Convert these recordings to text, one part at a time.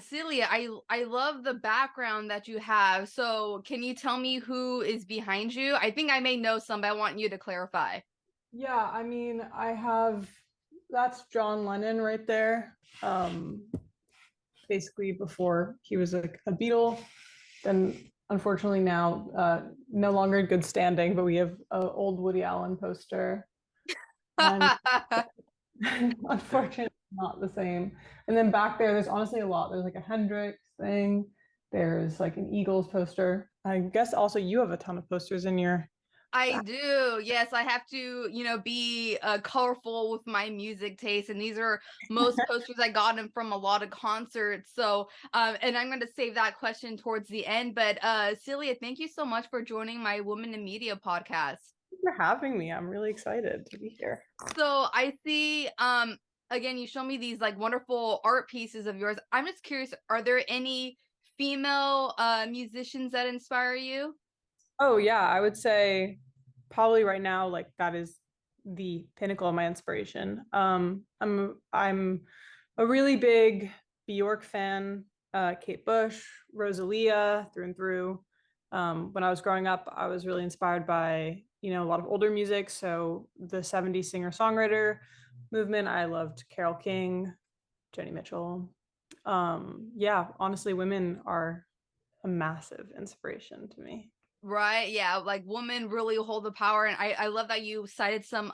Celia, I love the background that you have. So can you tell me who is behind you? I think I may know some, but I want you to clarify. Yeah, I mean, I have that's John Lennon right there. Basically before he was a Beatle. Then unfortunately now no longer in good standing, but we have an old Woody Allen poster. And unfortunately not the same. And then back there's honestly a lot. There's like a Hendrix thing. There's like an Eagles poster. I guess also you have a ton of posters in your I do. Yes, I have to, be colorful with my music taste. And these are most posters I gotten from a lot of concerts. So, and I'm going to save that question towards the end. But Celia, thank you so much for joining my Women in Media podcast. for having me. I'm really excited to be here. So I see, again, you show me these like wonderful art pieces of yours. I'm just curious, are there any female musicians that inspire you? Oh yeah, I would say probably right now, like that is the pinnacle of my inspiration. I'm a really big Bjork fan, Kate Bush, Rosalia through and through. When I was growing up, I was really inspired by, a lot of older music. So the 70s singer-songwriter movement, I loved Carole King, Joni Mitchell. Yeah, honestly, women are a massive inspiration to me. Right. Yeah. Like women really hold the power. And I love that you cited some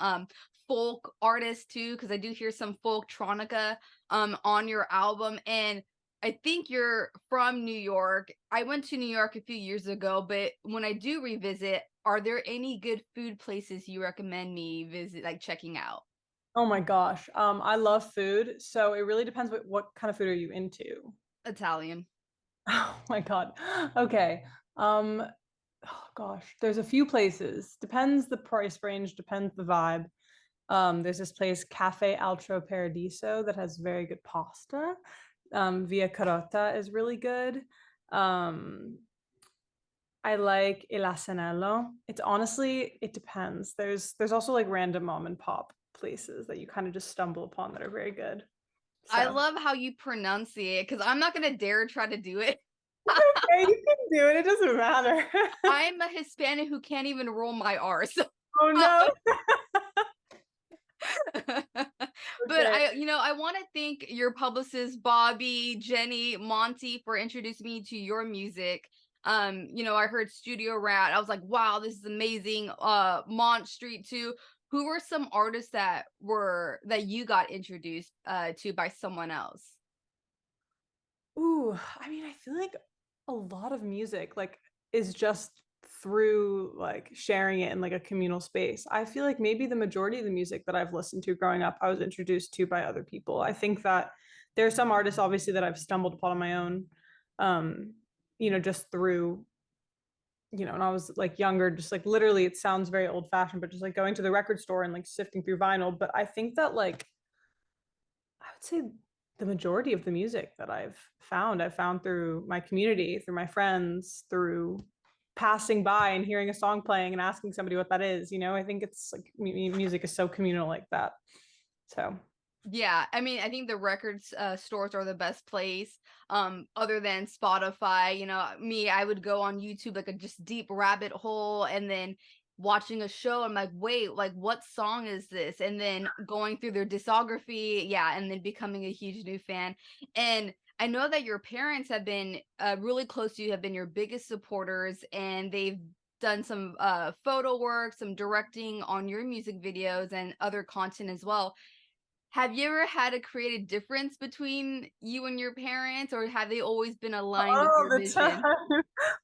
folk artists too, because I do hear some folktronica on your album. And I think you're from New York. I went to New York a few years ago, but when I do revisit, are there any good food places you recommend me visit, like checking out? Oh my gosh. I love food. So it really depends what kind of food are you into? Italian. Oh my God. Okay. Um, oh gosh, there's a few places. Depends the price range, depends the vibe. There's this place, Cafe Altro Paradiso, that has very good pasta. Via Carota is really good. Um, I like Il Asanello. It's honestly, it depends. There's also like random mom and pop places that you kind of just stumble upon that are very good. I So love how you pronunciate because I'm not gonna dare try to do it. okay, you can do it. It doesn't matter. I'm a Hispanic who can't even roll my R. So Oh no. but Okay. I want to thank your publicist Bobby, Jenny, Monty for introducing me to your music. I heard Studio Rat. I was like, wow, this is amazing. Mont Street too. Who were some artists that you got introduced to by someone else? Ooh, I mean, I feel like a lot of music like is just through like sharing it in like a communal space. I feel like maybe the majority of the music that I've listened to growing up, I was introduced to by other people. I think that there are some artists obviously that I've stumbled upon on my own, um, just through, when I was like younger, just like literally it sounds very old fashioned, but just like going to the record store and like sifting through vinyl. But I think that like I would say the majority of the music that I've found through my community, through my friends, through passing by and hearing a song playing and asking somebody what that is. I think it's like music is so communal like that. So, Yeah, I mean, I think the records stores are the best place. Other than Spotify, me, I would go on YouTube like a just deep rabbit hole, and then watching a show. I'm like, wait, like what song is this? And then going through their discography, yeah, and then becoming a huge new fan. And I know that your parents have been really close to you, have been your biggest supporters, and they've done some photo work, some directing on your music videos and other content as well. Have you ever had to create a difference between you and your parents, or have they always been aligned with all your the vision? time,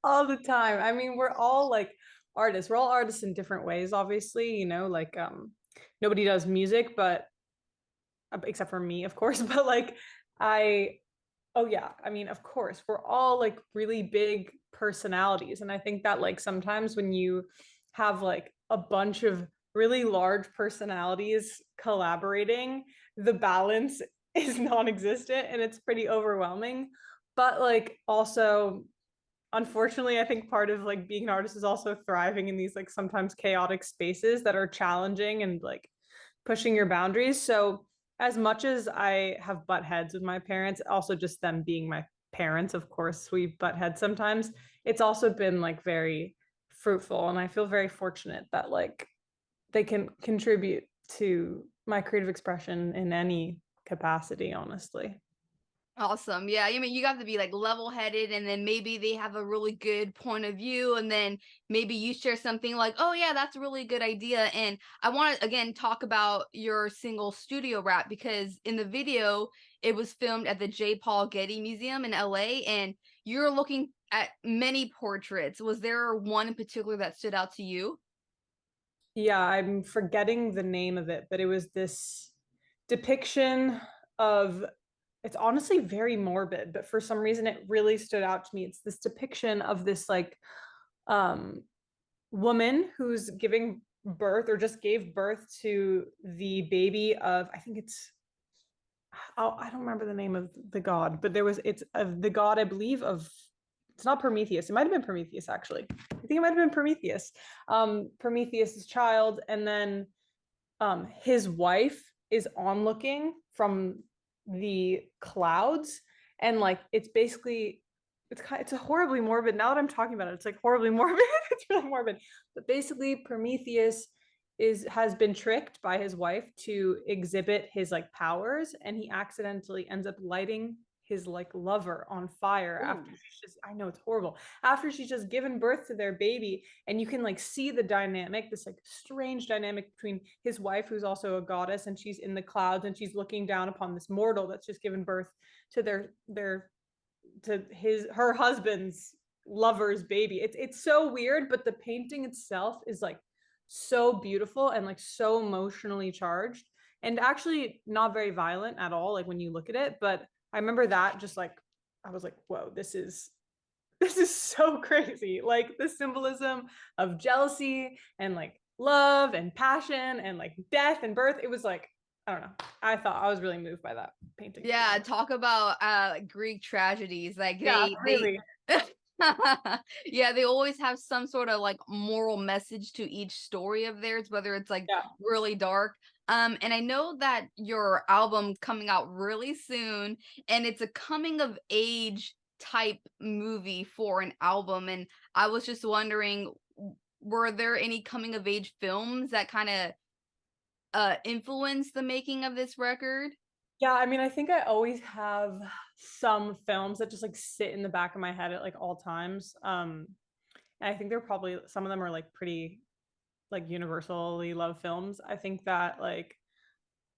all the time. I mean, we're all like artists. We're all artists in different ways, obviously, like nobody does music, but except for me, of course, but like I oh yeah, I mean, of course, we're all like really big personalities. And I think that like sometimes when you have like a bunch of really large personalities collaborating, the balance is non-existent and it's pretty overwhelming. But like also, unfortunately, I think part of like being an artist is also thriving in these like sometimes chaotic spaces that are challenging and like pushing your boundaries. So as much as I have butt heads with my parents, also just them being parents, of course, we butt heads sometimes. It's also been like very fruitful, and I feel very fortunate that like they can contribute to my creative expression in any capacity, honestly. Awesome. Yeah, I mean, you have to be like level-headed, and then maybe they have a really good point of view, and then maybe you share something like, "Oh yeah, that's a really good idea." And I want to again talk about your single studio rap because in the video it was filmed at the J. Paul Getty Museum in LA, and you're looking at many portraits. Was there one in particular that stood out to you? Yeah, I'm forgetting the name of it, but it was this depiction of, it's honestly very morbid, but for some reason it really stood out to me. It's this depiction of this like um woman who's giving birth or just gave birth to the baby of, I think it's, oh, I don't remember the name of the god, but there was, it's of the god, I believe, of, it's not Prometheus. It might have been Prometheus, actually. I think it might have been Prometheus. Prometheus's child, and then his wife is onlooking from the clouds, and like it's basically, it's a horribly morbid. Now that I'm talking about it, it's like horribly morbid. It's really morbid. But basically, Prometheus has been tricked by his wife to exhibit his like powers, and he accidentally ends up lighting his like lover on fire after Ooh. she's just, I know it's horrible, after she's just given birth to their baby. And you can like see the dynamic, this like strange dynamic between his wife, who's also a goddess, and she's in the clouds and she's looking down upon this mortal that's just given birth to their to his her husband's lover's baby. It's so weird, but the painting itself is like so beautiful and like so emotionally charged, and actually not very violent at all, like when you look at it. But I remember that just like, I was like, whoa, this is so crazy. Like the symbolism of jealousy and like love and passion and like death and birth. It was like, I don't know. I thought I was really moved by that painting, to be Yeah, honest. talk about Greek tragedies. Like Yeah, they really. yeah, they always have some sort of like moral message to each story of theirs, whether it's like Yeah. really dark. And I know that your album coming out really soon, and it's a coming of age type movie for an album. And I was just wondering, were there any coming of age films that kind of influenced the making of this record? Yeah, I mean, I think I always have some films that just like sit in the back of my head at like all times. And I think they're probably, some of them are like pretty like universally loved films. I think that like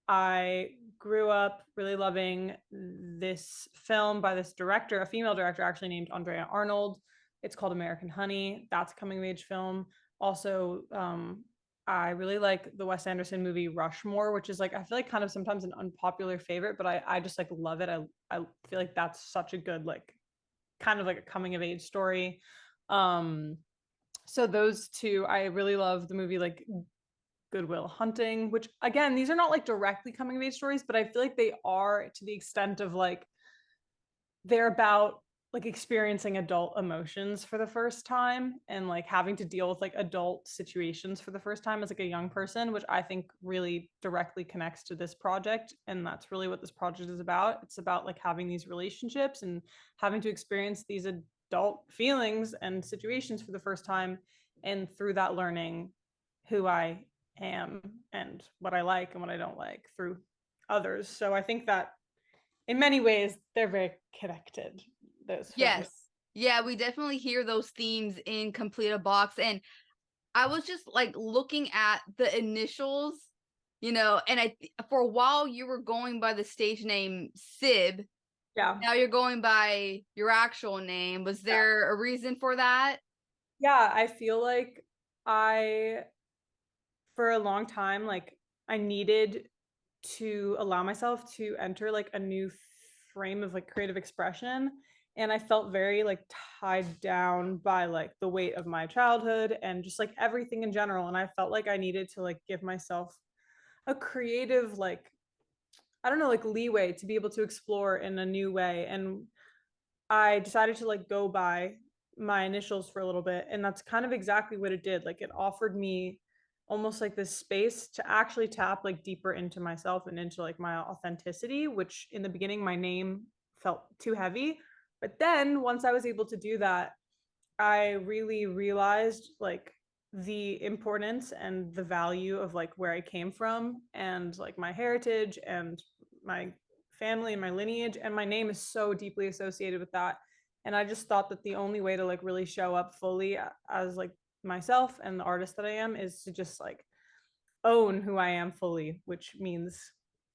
I grew up really loving this film by this director, a female director actually, named Andrea Arnold. It's called American Honey. That's a coming of age film. Also, I really like the Wes Anderson movie Rushmore, which is like, I feel like kind of sometimes an unpopular favorite, but I just like love it. I feel like that's such a good like kind of like a coming of age story. Um, so those two, I really love the movie like Goodwill Hunting, which again, these are not like directly coming of age stories, but I feel like they are, to the extent of like they're about like experiencing adult emotions for the first time and like having to deal with like adult situations for the first time as like a young person, which I think really directly connects to this project. And that's really what this project is about. It's about like having these relationships and having to experience these adult feelings and situations for the first time, and through that learning who I am and what I like and what I don't like through others. So I think that in many ways they're very connected, those films. Yes. Yeah, we definitely hear those themes in Complete a Box, and I was just, like, looking at the initials, and for a while you were going by the stage name Sib, Yeah. now you're going by your actual name. Was Yeah. there a reason for that? Yeah, I feel like I, for a long time, like I needed to allow myself to enter like a new frame of like creative expression, and I felt very like tied down by like the weight of my childhood and just like everything in general, and I felt like I needed to like give myself a creative like, I don't know, like leeway to be able to explore in a new way. And I decided to like go by my initials for a little bit, and that's kind of exactly what it did. Like it offered me almost like this space to actually tap like deeper into myself and into like my authenticity, which in the beginning my name felt too heavy. But then once I was able to do that, I really realized like the importance and the value of like where I came from and like my heritage and my family and my lineage, and my name is so deeply associated with that. And I just thought that the only way to like really show up fully as like myself and the artist that I am is to just like own who I am fully, which means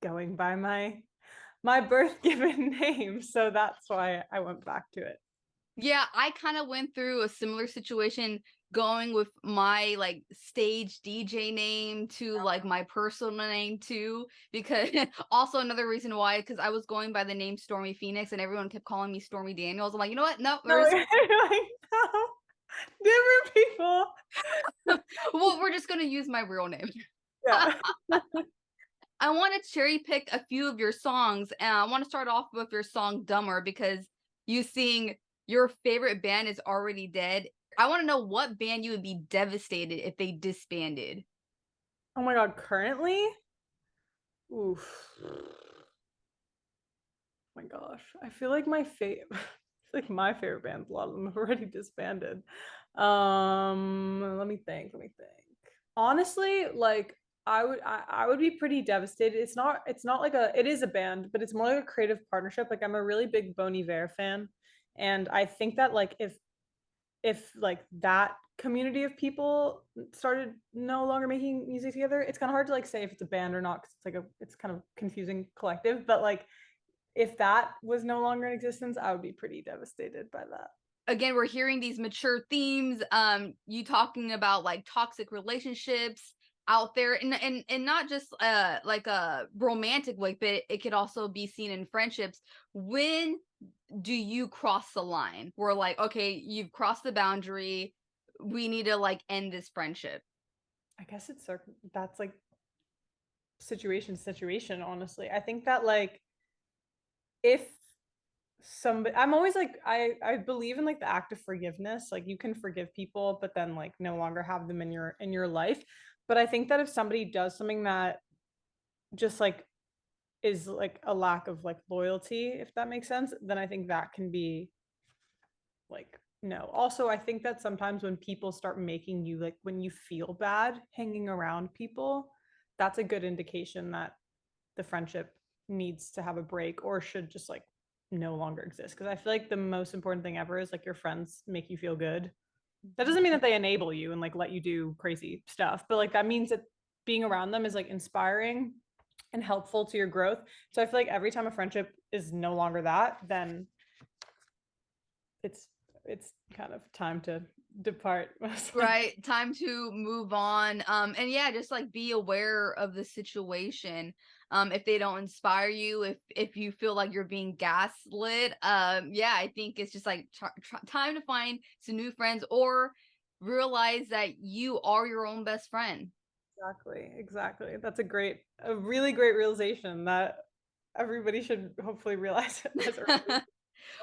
going by my birth given name. So that's why I went back to it. Yeah, I kind of went through a similar situation going with my like stage DJ name to like my personal name too, because also another reason why, because I was going by the name Stormy Phoenix and everyone kept calling me Stormy Daniels. I'm like, you know what? No, No, there's like, no, different people. well, we're just gonna use my real name. Yeah. I want to cherry pick a few of your songs, and I want to start off with your song "Dumber" because you sing your favorite band is already dead. I want to know what band you would be devastated if they disbanded. Oh my god, currently? Oof. Oh my gosh. I feel like like my favorite bands, a lot of them have already disbanded. Let me think, let me think. Honestly, like I would be pretty devastated. It's not like it is a band, but it's more like a creative partnership. Like I'm a really big Bon Iver fan. And I think that like if like that community of people started no longer making music together, it's kind of hard to like say if it's a band or not because it's kind of confusing collective. But like if that was no longer in existence, I would be pretty devastated by that. Again, we're hearing these mature themes. You talking about like toxic relationships out there, and not just like a romantic way, but it could also be seen in friendships. When do you cross the line? We're like, okay, you've crossed the boundary. We need to like end this friendship. I guess that's like situation to situation, honestly. I think that like if somebody I'm always like I believe in like the act of forgiveness. Like you can forgive people, but then like no longer have them in your life. But I think that if somebody does something that just like is like a lack of like loyalty, if that makes sense, then I think that can be like no. Also, I think that sometimes when people start making you like when you feel bad hanging around people, that's a good indication that the friendship needs to have a break or should just like no longer exist. Because I feel like the most important thing ever is like your friends make you feel good. That doesn't mean that they enable you and like let you do crazy stuff, but like that means that being around them is like inspiring and helpful to your growth. So I feel like every time a friendship is no longer that, then it's it's kind of time to depart. Right, time to move on. And yeah, just like be aware of the situation. If they don't inspire you, if you feel like you're being gaslit, yeah, I think it's just like time to find some new friends or realize that you are your own best friend. Exactly. That's a really great realization that everybody should hopefully realize it as early.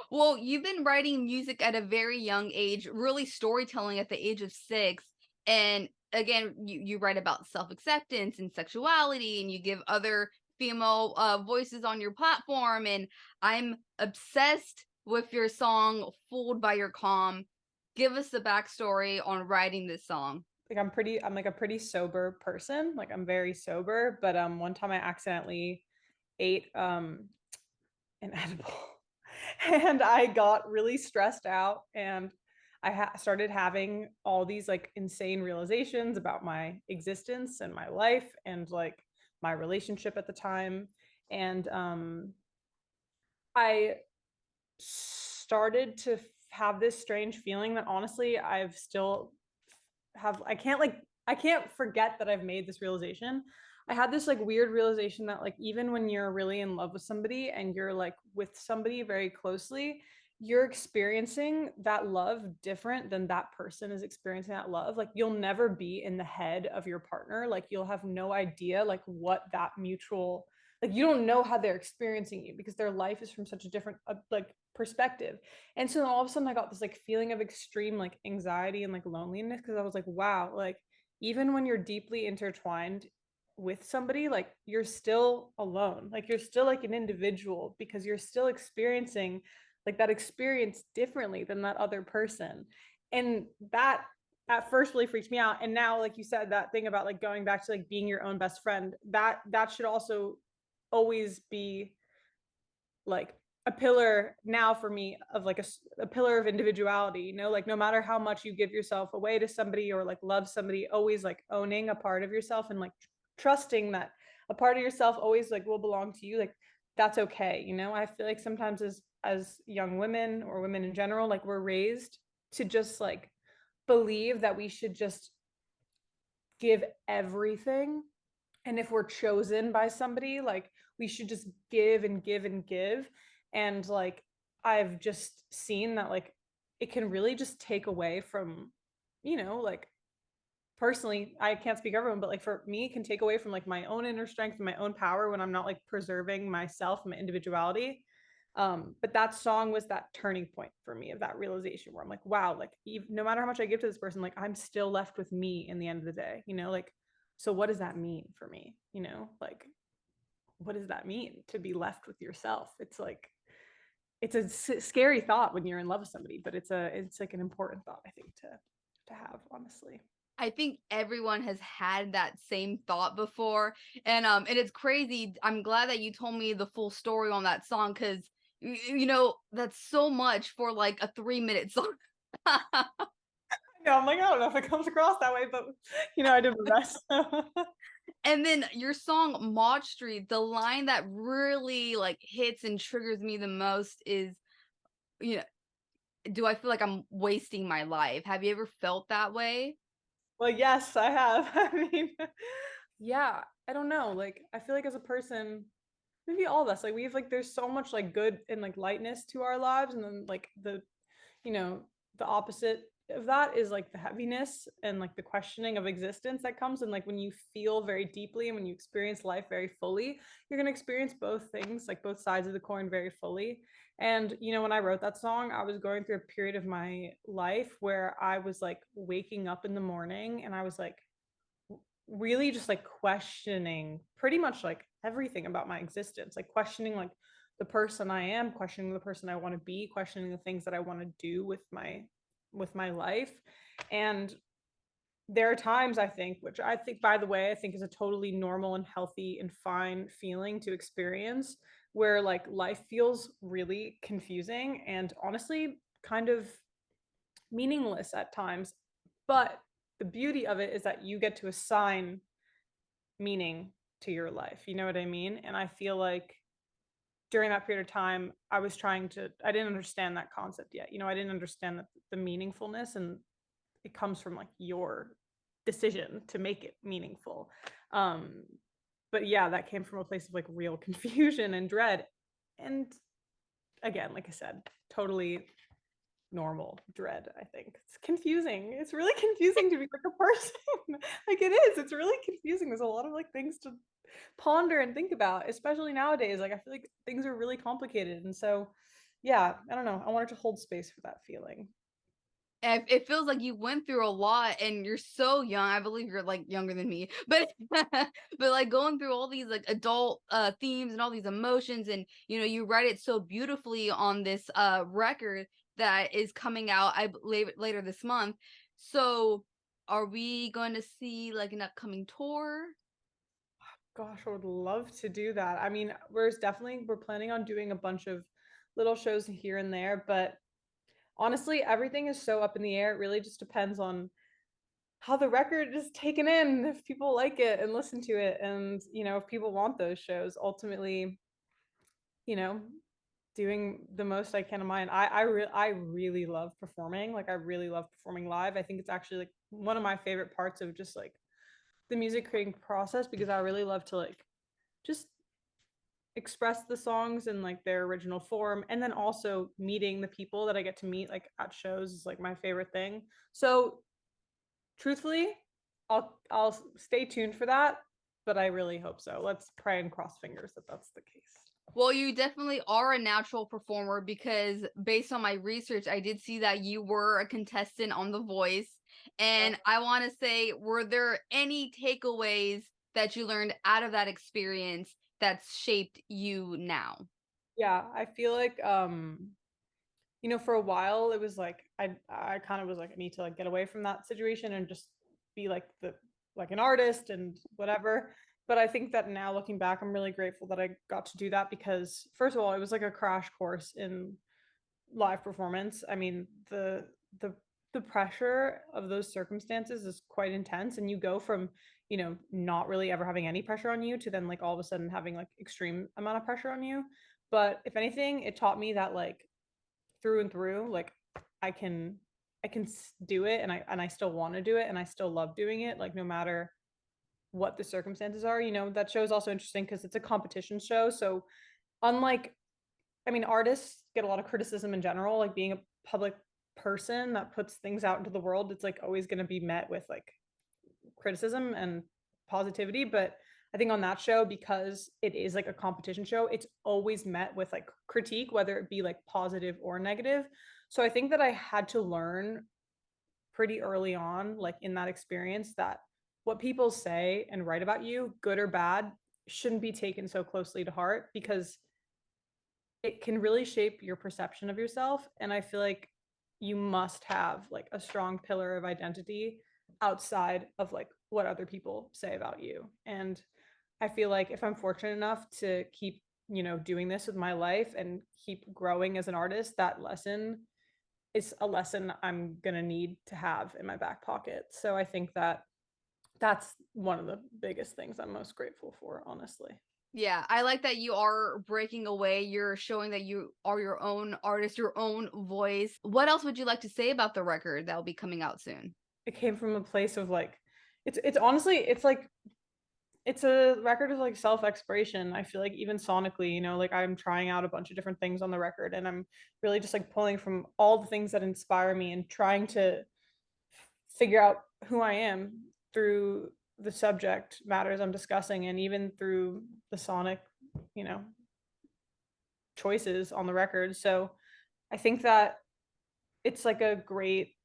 Well, you've been writing music at a very young age, really storytelling at the age of 6. And again, you write about self-acceptance and sexuality, and you give other female voices on your platform. And I'm obsessed with your song "Fooled by Your Calm." Give us the backstory on writing this song. Like I'm like a pretty sober person. Like I'm very sober, but one time I accidentally ate an edible and I got really stressed out and started having all these like insane realizations about my existence and my life and like my relationship at the time. And I started to have this strange feeling that honestly I've still have I can't forget that I've made this realization. I had this like weird realization that like even when you're really in love with somebody and you're like with somebody very closely, you're experiencing that love different than that person is experiencing that love. Like you'll never be in the head of your partner. Like you'll have no idea like what that mutual like you don't know how they're experiencing you because their life is from such a different like perspective. And so all of a sudden I got this like feeling of extreme like anxiety and like loneliness because I was like, wow, like even when you're deeply intertwined with somebody, like you're still alone. Like you're still like an individual because you're still experiencing like that experience differently than that other person. And that at first really freaked me out. And now, like you said, that thing about like going back to like being your own best friend, that should also always be like a pillar now for me of like a pillar of individuality, you know, like no matter how much you give yourself away to somebody or like love somebody, always like owning a part of yourself and like trusting that a part of yourself always like will belong to you. Like that's okay, you know. I feel like sometimes as young women or women in general, like we're raised to just like believe that we should just give everything, and if we're chosen by somebody, like we should just give and give and give. And like I've just seen that like it can really just take away from, you know, like personally, I can't speak for everyone, but like for me, it can take away from like my own inner strength and my own power when I'm not like preserving myself and my individuality. But that song was that turning point for me of that realization where I'm like, wow, like no matter how much I give to this person, like I'm still left with me in the end of the day, you know, like, so what does that mean for me? You know, like, what does that mean to be left with yourself? It's like, it's a scary thought when you're in love with somebody, but it's like an important thought, I think, to have, honestly. I think everyone has had that same thought before, and it's crazy. I'm glad that you told me the full story on that song because that's so much for like a 3-minute song. Yeah, I'm like, I don't know if it comes across that way, but you know, I did my best. And then your song Mod Street, the line that really like hits and triggers me the most is, you know, do I feel like I'm wasting my life? Have you ever felt that way? Well, yes, I have. I mean, yeah, I don't know. Like, I feel like as a person, maybe all of us, like, we have like, there's so much like good and like lightness to our lives. And then, like, you know, the opposite of that is like the heaviness and like the questioning of existence that comes. And like, when you feel very deeply and when you experience life very fully, you're going to experience both things, like both sides of the coin very fully. And, you know, when I wrote that song, I was going through a period of my life where I was like waking up in the morning and I was like really just like questioning pretty much like everything about my existence, like questioning like the person I am, questioning the person I want to be, questioning the things that I want to do with my life. And there are times, I think, which I think, by the way, I think is a totally normal and healthy and fine feeling to experience, where like life feels really confusing and honestly kind of meaningless at times. But the beauty of it is that you get to assign meaning to your life. You know what I mean? And I feel like during that period of time, I didn't understand that concept yet. You know, I didn't understand the meaningfulness, and it comes from like your decision to make it meaningful. Um, but yeah, that came from a place of like real confusion and dread. And again, like I said, totally normal dread. I think it's confusing. It's really confusing to be like a person. Like it is, it's really confusing. There's a lot of like things to ponder and think about, especially nowadays. Like I feel like things are really complicated, and so yeah, I don't know, I wanted to hold space for that feeling. It feels like you went through a lot and you're so young. I believe you're like younger than me, but but like going through all these like adult themes and all these emotions, and you write it so beautifully on this record that is coming out later this month. So are we going to see like an upcoming tour? Gosh, I would love to do that. I mean, we're planning on doing a bunch of little shows here and there, but honestly, everything is so up in the air. It really just depends on how the record is taken in, if people like it and listen to it, and you know, if people want those shows. Ultimately, you know, doing the most I can of mine. I really love performing. Like I really love performing live. I think it's actually like one of my favorite parts of just like the music creating process, because I really love to like just express the songs in like their original form, and then also meeting the people that I get to meet like at shows is like my favorite thing. So truthfully, I'll stay tuned for that, but I really hope so. Let's pray and cross fingers that that's the case. Well, you definitely are a natural performer because based on my research, I did see that you were a contestant on The Voice. And I want to say, were there any takeaways that you learned out of that experience that's shaped you now? Yeah, I feel like for a while it was like I kind of was like, I need to like get away from that situation and just be like an artist and whatever. But I think that now looking back, I'm really grateful that I got to do that because first of all, it was like a crash course in live performance. I mean, the the pressure of those circumstances is quite intense, and you go from, not really ever having any pressure on you to then like all of a sudden having like extreme amount of pressure on you. But if anything, it taught me that like through and through, like I can do it, and I still want to do it, and I still love doing it, like no matter what the circumstances are. That show is also interesting because it's a competition show. So unlike, I mean, artists get a lot of criticism in general, like being a public person that puts things out into the world, it's like always going to be met with like criticism and positivity. But I think on that show, because it is like a competition show, it's always met with like critique, whether it be like positive or negative. So I think that I had to learn pretty early on, like in that experience, that what people say and write about you, good or bad, shouldn't be taken so closely to heart because it can really shape your perception of yourself. And I feel like you must have like a strong pillar of identity outside of like what other people say about you. And I feel like if I'm fortunate enough to keep, doing this with my life and keep growing as an artist, that lesson is a lesson I'm going to need to have in my back pocket. So I think that that's one of the biggest things I'm most grateful for, honestly. Yeah, I like that you are breaking away. You're showing that you are your own artist, your own voice. What else would you like to say about the record that will be coming out soon? It came from a place of like, it's honestly, it's like, it's a record of like self-exploration. I feel like even sonically, like I'm trying out a bunch of different things on the record, and I'm really just like pulling from all the things that inspire me and trying to figure out who I am through the subject matters I'm discussing, and even through the sonic, you know, choices on the record. So I think that it's like a great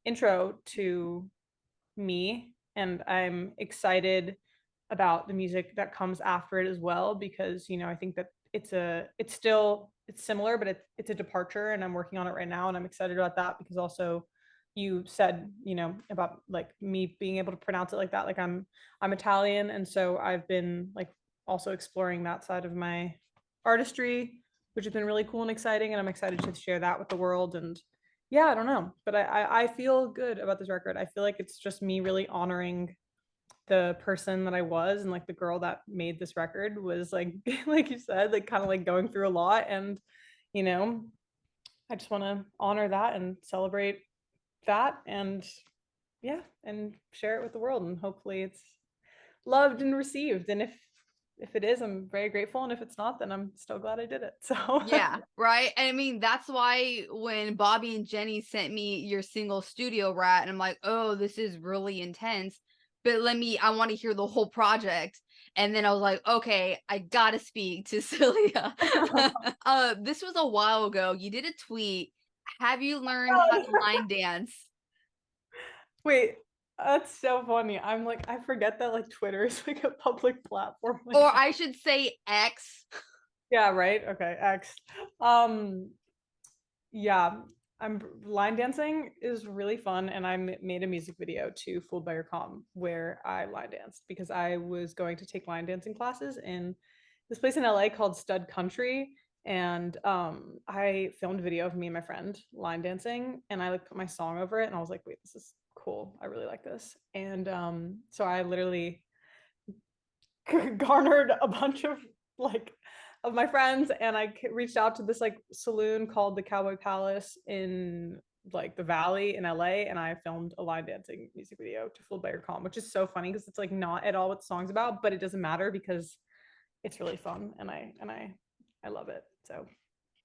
intro to me, and I'm excited about the music that comes after it as well, because I think that it's similar, but it's a departure, and I'm working on it right now, and I'm excited about that because also you said, about like me being able to pronounce it like that, like I'm Italian, and so I've been like also exploring that side of my artistry, which has been really cool and exciting, and I'm excited to share that with the world. And yeah, I don't know, but I feel good about this record. I feel like it's just me really honoring the person that I was, and like the girl that made this record was like like you said, like kind of like going through a lot, and you know, I just want to honor that and celebrate that, and yeah, and share it with the world, and hopefully it's loved and received. And if it is, I'm very grateful, and if it's not, then I'm still glad I did it. So Yeah, right. And I mean, that's why when Bobby and Jenny sent me your single Studio Rat, and I'm like, oh, this is really intense. But I want to hear the whole project. And then I was like, okay, I gotta speak to Celia. This was a while ago. You did a tweet. Have you learned how to line dance? wait, that's so funny. I'm like, I forget that like Twitter is like a public platform like Or that. I should say X. Yeah, right. Okay, X. Um, yeah, I'm line dancing is really fun, and made a music video to "Fooled by Your Calm" where I line danced because I was going to take line dancing classes in this place in LA called Stud Country, and I filmed a video of me and my friend line dancing, and I like put my song over it, and I was like, wait, this is cool. I really like this, and so I literally garnered a bunch of like of my friends, and I reached out to this like saloon called the Cowboy Palace in like the Valley in LA, and I filmed a line dancing music video to "Fooled by Your Calm," which is so funny because it's like not at all what the song's about, but it doesn't matter because it's really fun, and I love it. So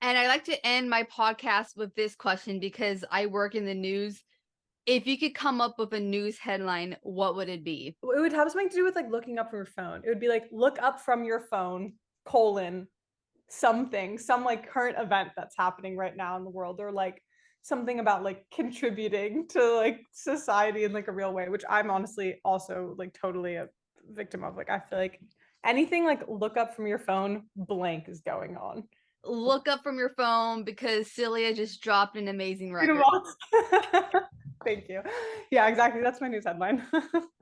And I like to end my podcast with this question because I work in the news. If you could come up with a news headline, what would it be? it would have something to do with like looking up from your phone. It would be like look up from your phone colon something, some like current event that's happening right now in the world, or like something about like contributing to like society in like a real way, which I'm honestly also like totally a victim of. Like I feel like anything like look up from your phone blank is going on. look up from your phone because Celia just dropped an amazing Freedom record. waltz. Thank you. Yeah, exactly. That's my news headline.